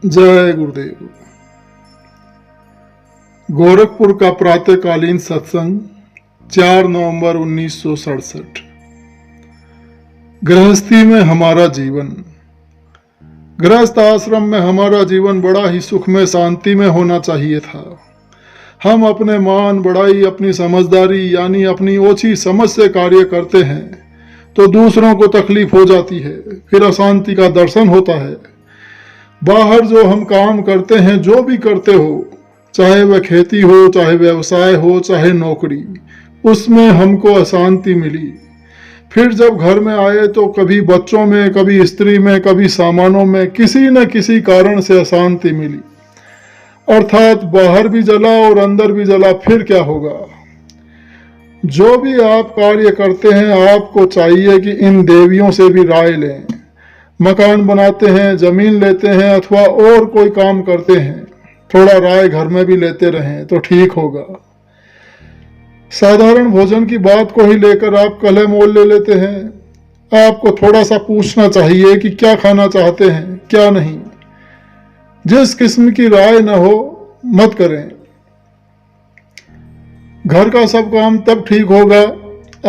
जय गुरुदेव। गोरखपुर का प्रातःकालीन सत्संग 4 नवंबर 1967। गृहस्थी में हमारा जीवन। गृहस्थ आश्रम में हमारा जीवन बड़ा ही सुख में शांति में होना चाहिए था। हम अपने मान बढ़ाई, अपनी समझदारी यानी अपनी ओछी समझ से कार्य करते हैं तो दूसरों को तकलीफ हो जाती है, फिर अशांति का दर्शन होता है। बाहर जो हम काम करते हैं, जो भी करते हो, चाहे वह खेती हो, चाहे व्यवसाय हो, चाहे नौकरी, उसमें हमको अशांति मिली। फिर जब घर में आए तो कभी बच्चों में, कभी स्त्री में, कभी सामानों में किसी न किसी कारण से अशांति मिली। अर्थात बाहर भी जला और अंदर भी जला। फिर क्या होगा? जो भी आप कार्य करते हैं, आपको चाहिए कि इन देवियों से भी राय लें। मकान बनाते हैं, जमीन लेते हैं अथवा और कोई काम करते हैं, थोड़ा राय घर में भी लेते रहें तो ठीक होगा। साधारण भोजन की बात को ही लेकर आप कलह मोल ले लेते हैं। आपको थोड़ा सा पूछना चाहिए कि क्या खाना चाहते हैं, क्या नहीं। जिस किस्म की राय न हो मत करें। घर का सब काम तब ठीक होगा,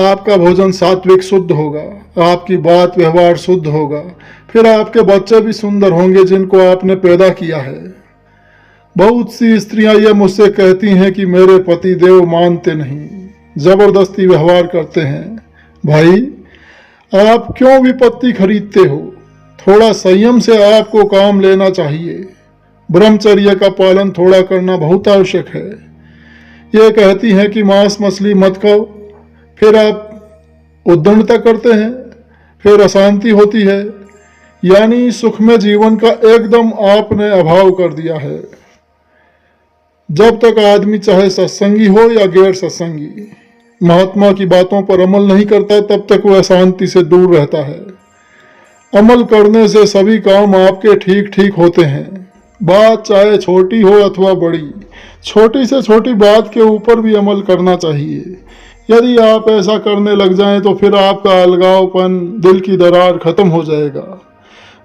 आपका भोजन सात्विक शुद्ध होगा, आपकी बात व्यवहार शुद्ध होगा, फिर आपके बच्चे भी सुंदर होंगे जिनको आपने पैदा किया है। बहुत सी स्त्रियां ये मुझसे कहती हैं कि मेरे पति देव मानते नहीं, जबरदस्ती व्यवहार करते हैं। भाई, आप क्यों विपत्ति खरीदते हो? थोड़ा संयम से आपको काम लेना चाहिए। ब्रह्मचर्य का पालन थोड़ा करना बहुत आवश्यक है। ये कहती हैं कि मांस मछली मत खाओ, फिर आप उद्दंडता करते हैं, फिर अशांति होती है। यानी सुख में जीवन का एकदम आपने अभाव कर दिया है। जब तक आदमी चाहे सत्संगी हो या गैर सत्संगी, महात्मा की बातों पर अमल नहीं करता, तब तक वह शांति से दूर रहता है। अमल करने से सभी काम आपके ठीक ठीक होते हैं। बात चाहे छोटी हो अथवा बड़ी, छोटी से छोटी बात के ऊपर भी अमल करना चाहिए। यदि आप ऐसा करने लग जाएं तो फिर आपका अलगावपन, दिल की दरार खत्म हो जाएगा।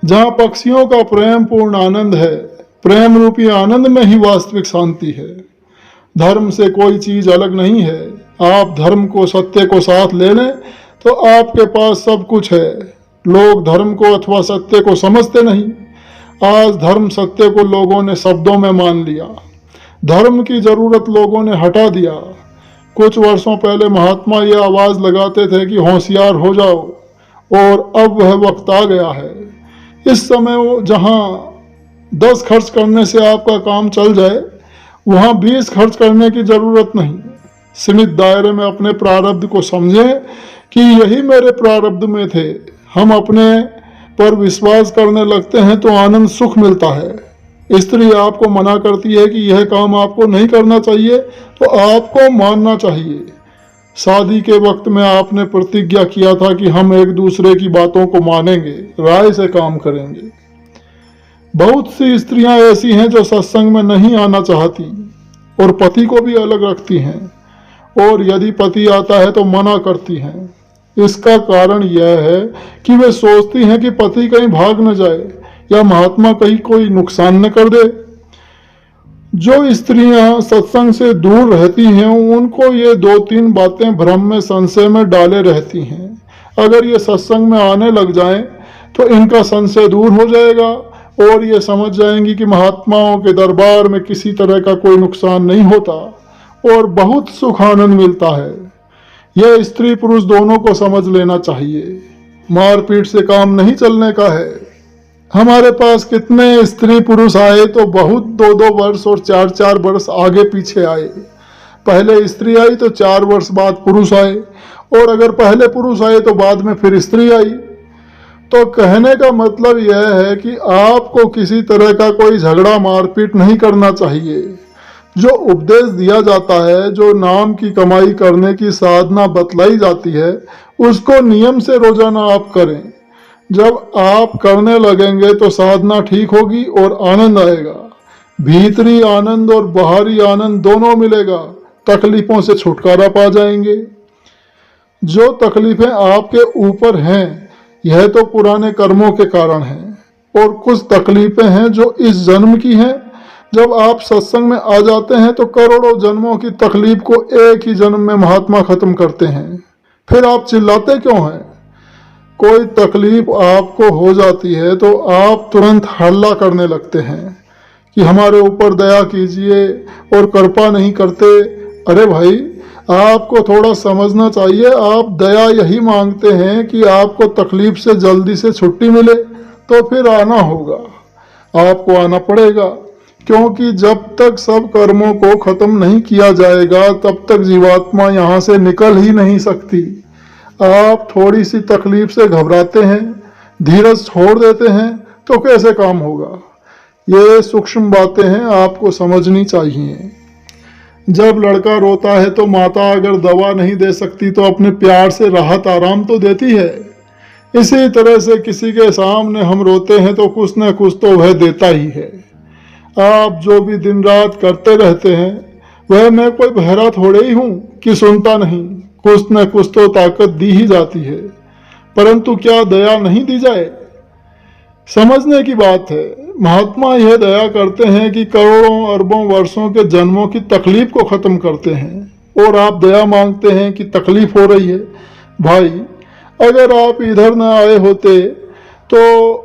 जहाँ पक्षियों का प्रेम पूर्ण आनंद है, प्रेम रूपी आनंद में ही वास्तविक शांति है। धर्म से कोई चीज अलग नहीं है। आप धर्म को, सत्य को साथ ले लें तो आपके पास सब कुछ है। लोग धर्म को अथवा सत्य को समझते नहीं। आज धर्म सत्य को लोगों ने शब्दों में मान लिया। धर्म की जरूरत लोगों ने हटा दिया। कुछ वर्षों पहले महात्मा ये आवाज लगाते थे कि होशियार हो जाओ, और अब वह वक्त आ गया है। इस समय वो जहां 10 खर्च करने से आपका काम चल जाए, वहां 20 खर्च करने की जरूरत नहीं। सीमित दायरे में अपने प्रारब्ध को समझें कि यही मेरे प्रारब्ध में थे। हम अपने पर विश्वास करने लगते हैं तो आनंद सुख मिलता है। स्त्री आपको मना करती है कि यह काम आपको नहीं करना चाहिए तो आपको मानना चाहिए। शादी के वक्त में आपने प्रतिज्ञा किया था कि हम एक दूसरे की बातों को मानेंगे, राय से काम करेंगे। बहुत सी स्त्रियां ऐसी हैं जो सत्संग में नहीं आना चाहती और पति को भी अलग रखती हैं, और यदि पति आता है तो मना करती हैं। इसका कारण यह है कि वे सोचती हैं कि पति कहीं भाग न जाए या महात्मा कहीं कोई नुकसान न कर दे। जो स्त्रियां सत्संग से दूर रहती हैं, उनको ये 2-3 बातें भ्रम में, संशय में डाले रहती हैं। अगर ये सत्संग में आने लग जाएं तो इनका संशय दूर हो जाएगा और ये समझ जाएंगी कि महात्माओं के दरबार में किसी तरह का कोई नुकसान नहीं होता और बहुत सुख आनंद मिलता है। यह स्त्री पुरुष दोनों को समझ लेना चाहिए। मारपीट से काम नहीं चलने का है। हमारे पास कितने स्त्री पुरुष आए तो बहुत 2-2 वर्ष और 4-4 वर्ष आगे पीछे आए। पहले स्त्री आई तो 4 वर्ष बाद पुरुष आए, और अगर पहले पुरुष आए तो बाद में फिर स्त्री आई। तो कहने का मतलब यह है कि आपको किसी तरह का कोई झगड़ा मारपीट नहीं करना चाहिए। जो उपदेश दिया जाता है, जो नाम की कमाई करने की साधना बतलाई जाती है, उसको नियम से रोजाना आप करें। जब आप करने लगेंगे तो साधना ठीक होगी और आनंद आएगा। भीतरी आनंद और बाहरी आनंद दोनों मिलेगा। तकलीफों से छुटकारा पा जाएंगे। जो तकलीफें आपके ऊपर हैं, यह तो पुराने कर्मों के कारण हैं और कुछ तकलीफें हैं जो इस जन्म की हैं। जब आप सत्संग में आ जाते हैं तो करोड़ों जन्मों की तकलीफ को एक ही जन्म में महात्मा खत्म करते हैं। फिर आप चिल्लाते क्यों हैं? कोई तकलीफ आपको हो जाती है तो आप तुरंत हल्ला करने लगते हैं कि हमारे ऊपर दया कीजिए और कृपा नहीं करते। अरे भाई, आपको थोड़ा समझना चाहिए। आप दया यही मांगते हैं कि आपको तकलीफ से जल्दी से छुट्टी मिले, तो फिर आना होगा, आपको आना पड़ेगा, क्योंकि जब तक सब कर्मों को खत्म नहीं किया जाएगा तब तक जीवात्मा यहाँ से निकल ही नहीं सकती। आप थोड़ी सी तकलीफ से घबराते हैं, धीरज छोड़ देते हैं, तो कैसे काम होगा? ये सूक्ष्म बातें हैं, आपको समझनी चाहिए। जब लड़का रोता है तो माता अगर दवा नहीं दे सकती तो अपने प्यार से राहत आराम तो देती है। इसी तरह से किसी के सामने हम रोते हैं तो कुछ न कुछ तो वह देता ही है। आप जो भी दिन रात करते रहते हैं वह मैं कोई बहरा थोड़े ही हूँ कि सुनता नहीं। कुछ न कुछ तो ताकत दी ही जाती है, परंतु क्या दया नहीं दी जाए? समझने की बात है। महात्मा यह दया करते हैं कि करोड़ों अरबों वर्षों के जन्मों की तकलीफ को खत्म करते हैं, और आप दया मांगते हैं कि तकलीफ हो रही है। भाई, अगर आप इधर न आए होते तो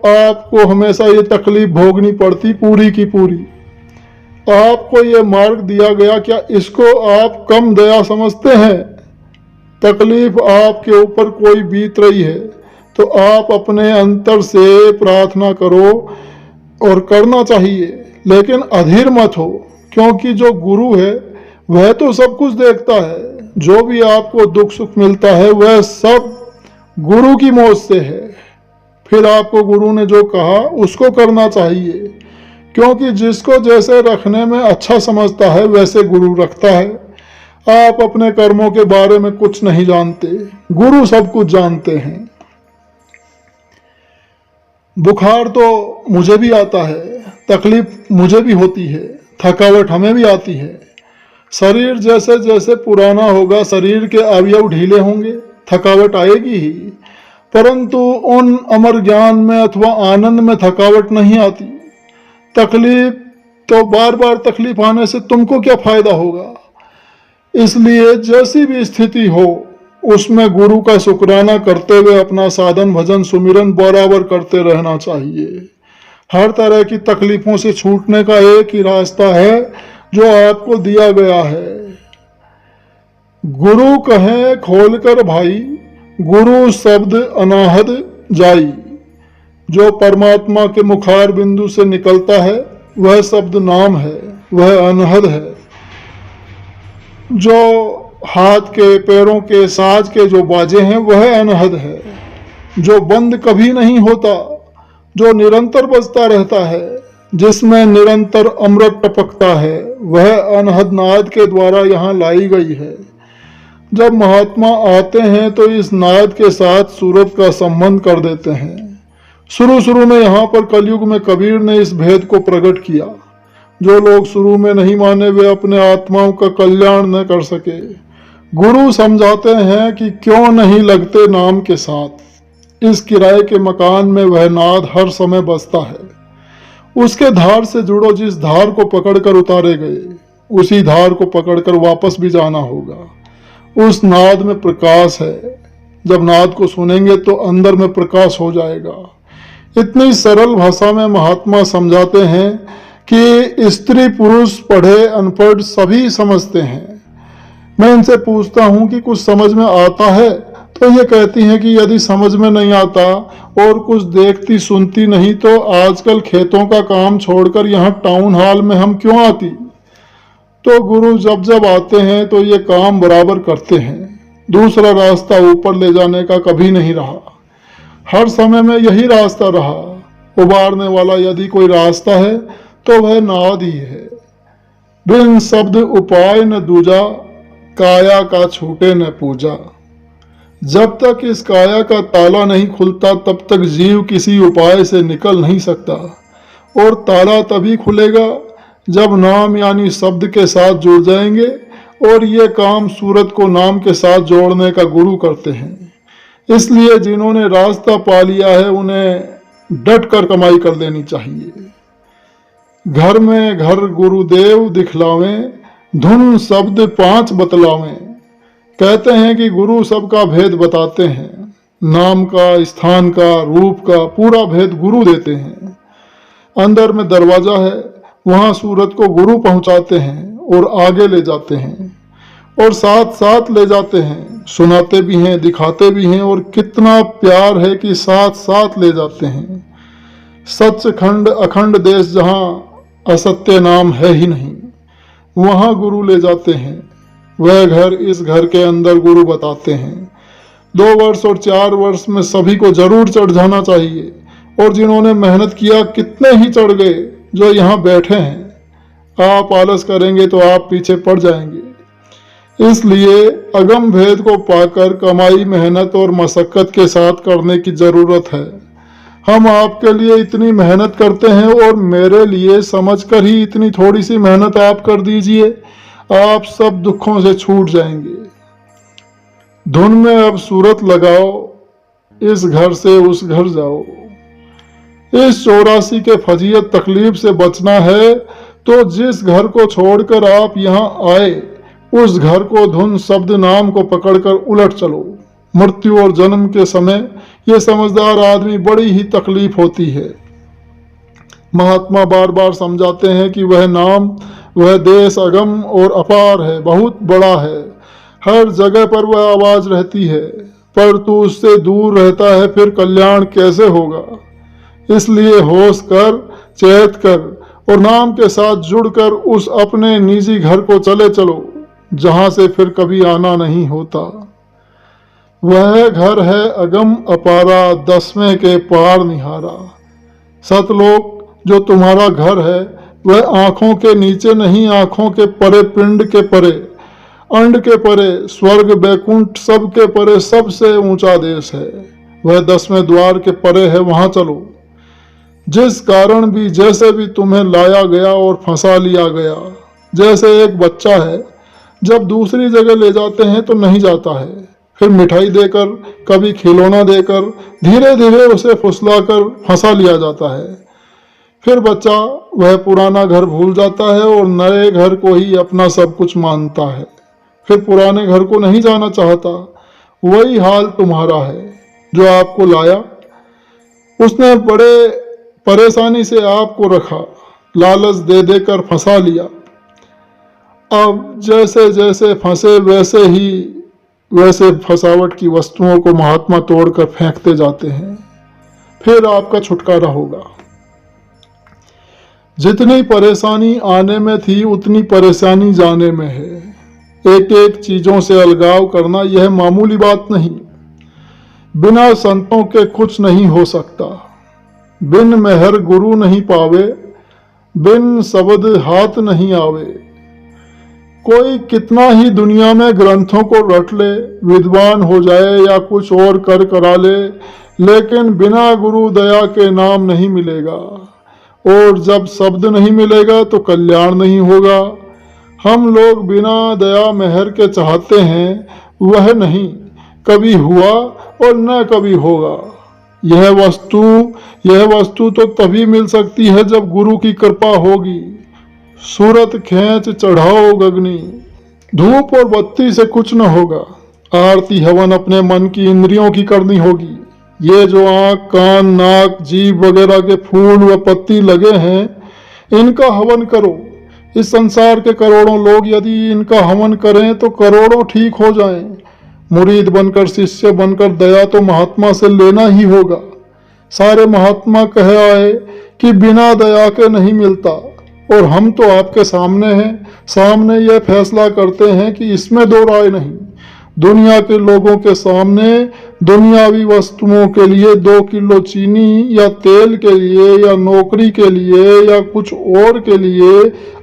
आपको हमेशा ये तकलीफ भोगनी पड़ती, पूरी की पूरी। आपको ये मार्ग दिया गया, क्या इसको आप कम दया समझते हैं? तकलीफ आपके ऊपर कोई बीत रही है तो आप अपने अंतर से प्रार्थना करो, और करना चाहिए, लेकिन अधीर मत हो, क्योंकि जो गुरु है वह तो सब कुछ देखता है। जो भी आपको दुख सुख मिलता है वह सब गुरु की मौज से है। फिर आपको गुरु ने जो कहा उसको करना चाहिए, क्योंकि जिसको जैसे रखने में अच्छा समझता है वैसे गुरु रखता है। आप अपने कर्मों के बारे में कुछ नहीं जानते, गुरु सब कुछ जानते हैं। बुखार तो मुझे भी आता है, तकलीफ मुझे भी होती है, थकावट हमें भी आती है। शरीर जैसे जैसे पुराना होगा शरीर के अवयव ढीले होंगे, थकावट आएगी ही, परंतु उन अमर ज्ञान में अथवा आनंद में थकावट नहीं आती। तकलीफ तो बार बार तकलीफ आने से तुमको क्या फायदा होगा? इसलिए जैसी भी स्थिति हो उसमें गुरु का शुक्राना करते हुए अपना साधन भजन सुमिरन बराबर करते रहना चाहिए। हर तरह की तकलीफों से छूटने का एक ही रास्ता है जो आपको दिया गया है। गुरु कहें खोलकर भाई, गुरु शब्द अनाहद जाई। जो परमात्मा के मुखार बिंदु से निकलता है वह शब्द नाम है, वह अनहद है। जो हाथ के पैरों के साज के जो बाजे हैं वह अनहद है। जो बंद कभी नहीं होता, जो निरंतर बजता रहता है, जिसमें निरंतर अमृत टपकता है, वह अनहद नाद के द्वारा यहाँ लाई गई है। जब महात्मा आते हैं तो इस नाद के साथ सूरत का संबंध कर देते हैं। शुरू में यहाँ पर कलयुग में कबीर ने इस भेद को प्रकट किया। जो लोग शुरू में नहीं माने वे अपने आत्माओं का कल्याण न कर सके। गुरु समझाते हैं कि क्यों नहीं लगते नाम के साथ। इस किराए के मकान में वह नाद हर समय बजता है। उसके धार से जुड़ो, जिस धार को पकड़कर उतारे गए उसी धार को पकड़कर वापस भी जाना होगा। उस नाद में प्रकाश है। जब नाद को सुनेंगे तो अंदर में प्रकाश हो जाएगा। इतनी सरल भाषा में महात्मा समझाते हैं कि स्त्री पुरुष पढ़े अनपढ़ सभी समझते हैं। मैं इनसे पूछता हूं कि कुछ समझ में आता है, तो ये कहती हैं कि यदि समझ में नहीं आता और कुछ देखती सुनती नहीं तो आजकल खेतों का काम छोड़कर यहाँ टाउन हॉल में हम क्यों आती। तो गुरु जब जब आते हैं तो ये काम बराबर करते हैं। दूसरा रास्ता ऊपर ले जाने का कभी नहीं रहा, हर समय में यही रास्ता रहा। उबारने वाला यदि कोई रास्ता है तो वह नाद ही है। बिन शब्द उपाय न दूजा, काया का छूटे न पूजा। जब तक इस काया का ताला नहीं खुलता तब तक जीव किसी उपाय से निकल नहीं सकता, और ताला तभी खुलेगा जब नाम यानी शब्द के साथ जुड़ जाएंगे। और ये काम सूरत को नाम के साथ जोड़ने का गुरु करते हैं। इसलिए जिन्होंने रास्ता पा लिया है उन्हें डट कर कमाई कर लेनी चाहिए। घर में घर गुरुदेव दिखलावें, धुन शब्द 5 बतलावें। कहते हैं कि गुरु सबका भेद बताते हैं, नाम का, स्थान का, रूप का पूरा भेद गुरु देते हैं। अंदर में दरवाजा है, वहां सूरत को गुरु पहुंचाते हैं और आगे ले जाते हैं और साथ साथ ले जाते हैं, सुनाते भी हैं, दिखाते भी हैं, और कितना प्यार है कि साथ साथ ले जाते हैं। सच खंड अखंड देश जहां असत्य नाम है ही नहीं, वहां गुरु ले जाते हैं। वह घर इस घर के अंदर गुरु बताते हैं। 2 वर्ष और 4 वर्ष में सभी को जरूर चढ़ जाना चाहिए, और जिन्होंने मेहनत किया कितने ही चढ़ गए जो यहाँ बैठे हैं। आप आलस करेंगे तो आप पीछे पड़ जाएंगे। इसलिए अगम भेद को पाकर कमाई मेहनत और मशक्कत के साथ करने की जरूरत है। हम आपके लिए इतनी मेहनत करते हैं और मेरे लिए समझकर ही इतनी थोड़ी सी मेहनत आप कर दीजिए, आप सब दुखों से छूट जाएंगे। धुन में अब सूरत लगाओ, इस घर से उस घर जाओ। इस 84 के फजीयत तकलीफ से बचना है तो जिस घर को छोड़कर आप यहाँ आए, उस घर को धुन शब्द नाम को पकड़कर उलट चलो। मृत्यु और जन्म के समय ये समझदार आदमी बड़ी ही तकलीफ होती है। महात्मा बार बार समझाते हैं कि वह नाम, वह देश अगम और अपार है, बहुत बड़ा है, हर जगह पर वह आवाज रहती है, पर तू उससे दूर रहता है, फिर कल्याण कैसे होगा। इसलिए होश कर, चेत कर और नाम के साथ जुड़कर उस अपने निजी घर को चले चलो जहां से फिर कभी आना नहीं होता। वह घर है अगम अपारा, 10वें के पार निहारा। सतलोक जो तुम्हारा घर है वह आंखों के नीचे नहीं, आंखों के परे, पिंड के परे, अंड के परे, स्वर्ग बैकुंठ सब के परे सबसे ऊंचा देश है। वह 10वें द्वार के परे है, वहां चलो। जिस कारण भी जैसे भी तुम्हें लाया गया और फंसा लिया गया, जैसे एक बच्चा है जब दूसरी जगह ले जाते हैं तो नहीं जाता है, फिर मिठाई देकर, कभी खिलौना देकर धीरे धीरे उसे फुसलाकर फंसा लिया जाता है। फिर बच्चा वह पुराना घर भूल जाता है और नए घर को ही अपना सब कुछ मानता है, फिर पुराने घर को नहीं जाना चाहता। वही हाल तुम्हारा है। जो आपको लाया उसने बड़े परेशानी से आपको रखा, लालच दे देकर फंसा लिया। अब जैसे जैसे फंसे वैसे फंसावट की वस्तुओं को महात्मा तोड़कर फेंकते जाते हैं, फिर आपका छुटकारा होगा। जितनी परेशानी आने में थी उतनी परेशानी जाने में है। एक एक चीजों से अलगाव करना यह मामूली बात नहीं। बिना संतों के कुछ नहीं हो सकता। बिन मेहर गुरु नहीं पावे, बिन शब्द हाथ नहीं आवे। कोई कितना ही दुनिया में ग्रंथों को रट ले, विद्वान हो जाए या कुछ और कर करा ले, लेकिन बिना गुरु दया के नाम नहीं मिलेगा, और जब शब्द नहीं मिलेगा तो कल्याण नहीं होगा। हम लोग बिना दया मेहर के चाहते हैं, वह नहीं कभी हुआ और न कभी होगा। यह वस्तु तो तभी मिल सकती है जब गुरु की कृपा होगी। सूरत खींच चढ़ाओ गगनी, धूप और बत्ती से कुछ न होगा। आरती हवन अपने मन की इंद्रियों की करनी होगी। ये जो आँख, कान, नाक, जीभ वगैरह के फूल व पत्ती लगे हैं, इनका हवन करो। इस संसार के करोड़ों लोग यदि इनका हवन करें तो करोड़ों ठीक हो जाएं। मुरीद बनकर, शिष्य बनकर दया तो महात्मा से लेना ही होगा। सारे महात्मा कह आए कि बिना दया के नहीं मिलता, और हम तो आपके सामने हैं, सामने यह फैसला करते हैं कि इसमें दो राय नहीं। दुनिया के लोगों के सामने दुनियावी वस्तुओं के लिए 2 किलो चीनी या तेल के लिए या नौकरी के लिए या कुछ और के लिए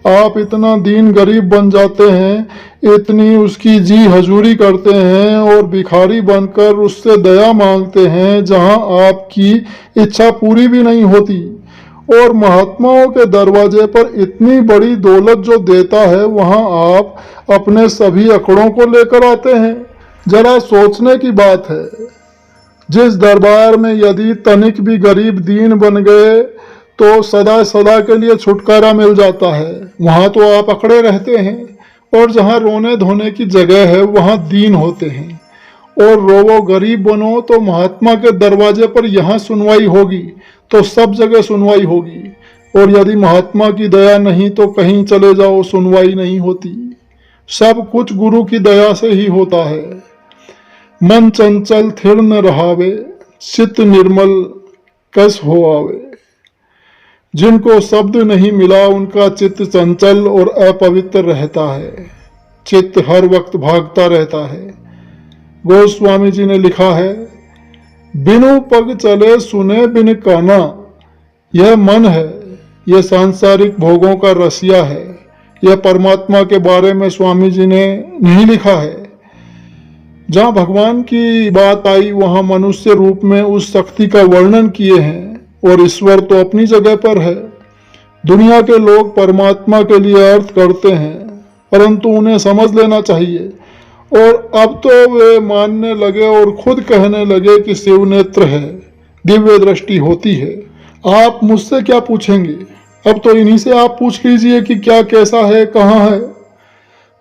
आप इतना दीन गरीब बन जाते हैं, इतनी उसकी जी हजूरी करते हैं और भिखारी बनकर उससे दया मांगते हैं जहां आपकी इच्छा पूरी भी नहीं होती। और महात्माओं के दरवाजे पर इतनी बड़ी दौलत जो देता है, वहां आप अपने सभी अकड़ों को लेकर आते हैं। जरा सोचने की बात है। जिस दरबार में यदि तनिक भी गरीब दीन बन गए तो सदा सदा के लिए छुटकारा मिल जाता है। वहां तो आप अकड़े रहते हैं, और जहां रोने धोने की जगह है वहां दीन होते हैं। और रोवो गरीब बनो तो महात्मा के दरवाजे पर यहाँ सुनवाई होगी तो सब जगह सुनवाई होगी, और यदि महात्मा की दया नहीं तो कहीं चले जाओ सुनवाई नहीं होती। सब कुछ गुरु की दया से ही होता है। मन चंचल थिर न रहावे, चित्त निर्मल कस हो आवे। जिनको शब्द नहीं मिला उनका चित्त चंचल और अपवित्र रहता है। चित्त हर वक्त भागता रहता है। गोस्वामी जी ने लिखा है, बिनु पग चले सुने बिन काना। यह मन है, यह सांसारिक भोगों का रसिया है। यह परमात्मा के बारे में स्वामी जी ने नहीं लिखा है। जहां भगवान की बात आई वहां मनुष्य रूप में उस शक्ति का वर्णन किए हैं, और ईश्वर तो अपनी जगह पर है। दुनिया के लोग परमात्मा के लिए अर्थ करते हैं, परंतु उन्हें समझ लेना चाहिए। और अब तो वे मानने लगे और खुद कहने लगे कि शिव नेत्र है, दिव्य दृष्टि होती है। आप मुझसे क्या पूछेंगे? अब तो इन्हीं से आप पूछ लीजिए कि क्या कैसा है, कहाँ है,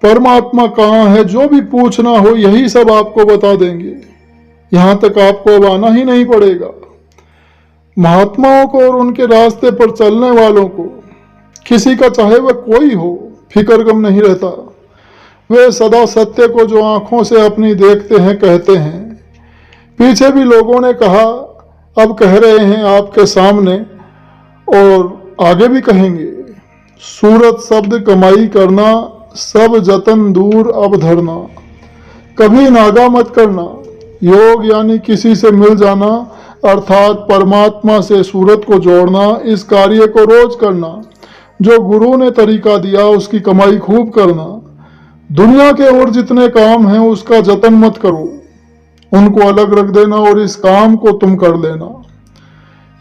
परमात्मा कहाँ है। जो भी पूछना हो यही सब आपको बता देंगे। यहां तक आपको अब आना ही नहीं पड़ेगा। महात्माओं को और उनके रास्ते पर चलने वालों को, किसी का चाहे वह कोई हो, फिक्रगम नहीं रहता। वे सदा सत्य को जो आंखों से अपनी देखते हैं कहते हैं। पीछे भी लोगों ने कहा, अब कह रहे हैं आपके सामने, और आगे भी कहेंगे। सूरत शब्द कमाई करना, सब जतन दूर अब धरना। कभी नागा मत करना। योग यानी किसी से मिल जाना, अर्थात परमात्मा से सूरत को जोड़ना। इस कार्य को रोज करना। जो गुरु ने तरीका दिया उसकी कमाई खूब करना। दुनिया के और जितने काम हैं उसका जतन मत करो, उनको अलग रख देना और इस काम को तुम कर लेना।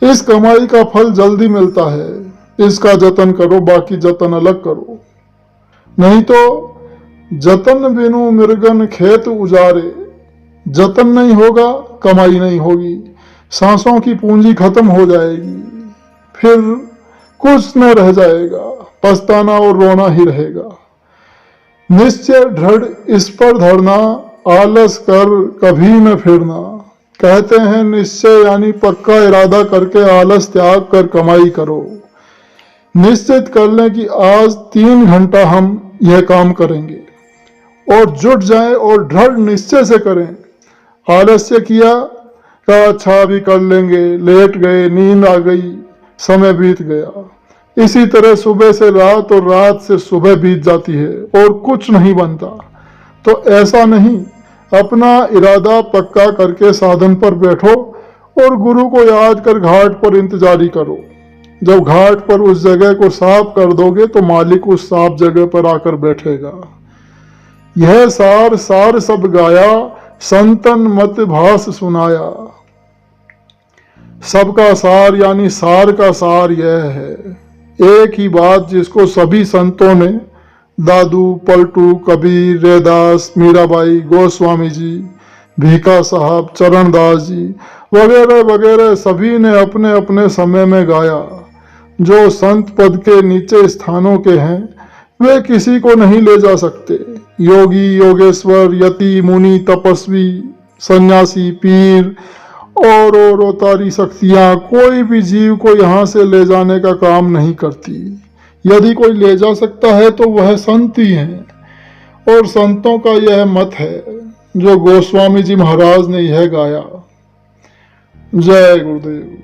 इस कमाई का फल जल्दी मिलता है, इसका जतन करो, बाकी जतन अलग करो। नहीं तो जतन बिनु मृगन खेत उजारे। जतन नहीं होगा, कमाई नहीं होगी, सांसों की पूंजी खत्म हो जाएगी, फिर कुछ न रह जाएगा, पछताना और रोना ही रहेगा। निश्चय दृढ़ इस पर धरना, आलस कर कभी न फिरना। कहते हैं निश्चय यानी पक्का इरादा करके आलस त्याग कर कमाई करो। निश्चित कर लें कि आज 3 घंटा हम यह काम करेंगे, और जुट जाएं और दृढ़ निश्चय से करें। आलस्य किया, कहा अच्छा भी कर लेंगे, लेट गए, नींद आ गई, समय बीत गया। इसी तरह सुबह से रात और रात से सुबह बीत जाती है और कुछ नहीं बनता। तो ऐसा नहीं, अपना इरादा पक्का करके साधन पर बैठो और गुरु को याद कर घाट पर इंतजारी करो। जब घाट पर उस जगह को साफ कर दोगे तो मालिक उस साफ जगह पर आकर बैठेगा। यह सार सार सब गाया, संतन मत भास सुनाया। सबका सार यानी सार का सार यह है, एक ही बात जिसको सभी संतों ने, दादू, पलटू, कबीर, रैदास, मीराबाई, गोस्वामी जी, भीखा साहब, चरणदास जी वगैरह वगैरह सभी ने अपने अपने समय में गाया। जो संत पद के नीचे स्थानों के हैं वे किसी को नहीं ले जा सकते। योगी, योगेश्वर, यति, मुनि, तपस्वी, सन्यासी, पीर और अवतारी शक्तियां कोई भी जीव को यहाँ से ले जाने का काम नहीं करती। यदि कोई ले जा सकता है तो वह संत ही है, और संतों का यह मत है जो गोस्वामी जी महाराज ने यह गाया। जय गुरुदेव।